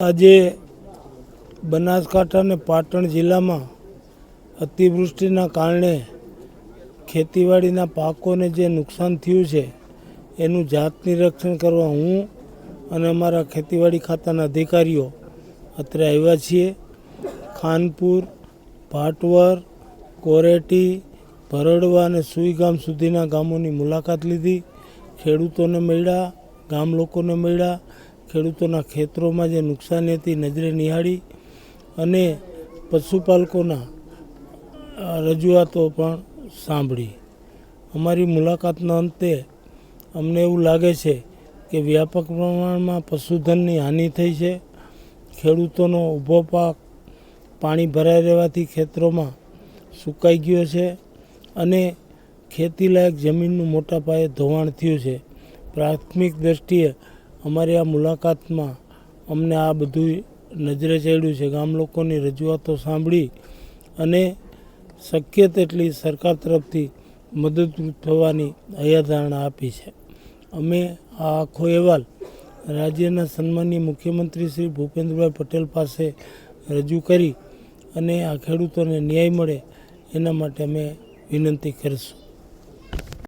આજે બનાસકાંઠા અને પાટણ જિલ્લામાં અતિવૃષ્ટિના કારણે ખેતીવાડીના પાકોને જે નુકસાન થયું છે એનું જાત નિરીક્ષણ કરવા હું અને અમારા ખેતીવાડી ખાતાના અધિકારીઓ અત્રે આવ્યા છીએ. ખાનપુર, ભાટવર, કોરેટી, ભરડવા અને સુઈ ગામ સુધીના ગામોની મુલાકાત લીધી. ખેડૂતોને મળ્યા, ગામ લોકોને મળ્યા, ખેડૂતોના ખેતરોમાં જે નુકસાની હતી નજરે નિહાળી અને પશુપાલકોના રજૂઆતો પણ સાંભળી. અમારી મુલાકાતના અંતે અમને એવું લાગે છે કે વ્યાપક પ્રમાણમાં પશુધનની હાનિ થઈ છે. ખેડૂતોનો ઊભો પાક પાણી ભરાઈ રહેવાથી ખેતરોમાં સુકાઈ ગયો છે અને ખેતીલાયક જમીનનું મોટા પાયે ધોવાણ થયું છે. પ્રાથમિક દ્રષ્ટિએ અમારી આ મુલાકાતમાં અમને આ બધું નજરે ચડ્યું છે. ગામ લોકોની રજૂઆતો સાંભળી અને શક્ય તેટલી સરકાર તરફથી મદદરૂપ થવાની હૈયાધારણા આપી છે. અમે આ આખો અહેવાલ રાજ્યના સન્માનીય મુખ્યમંત્રી શ્રી ભૂપેન્દ્રભાઈ પટેલ પાસે રજૂ કરી અને આ ખેડૂતોને ન્યાય મળે એના માટે અમે વિનંતી કરીશું.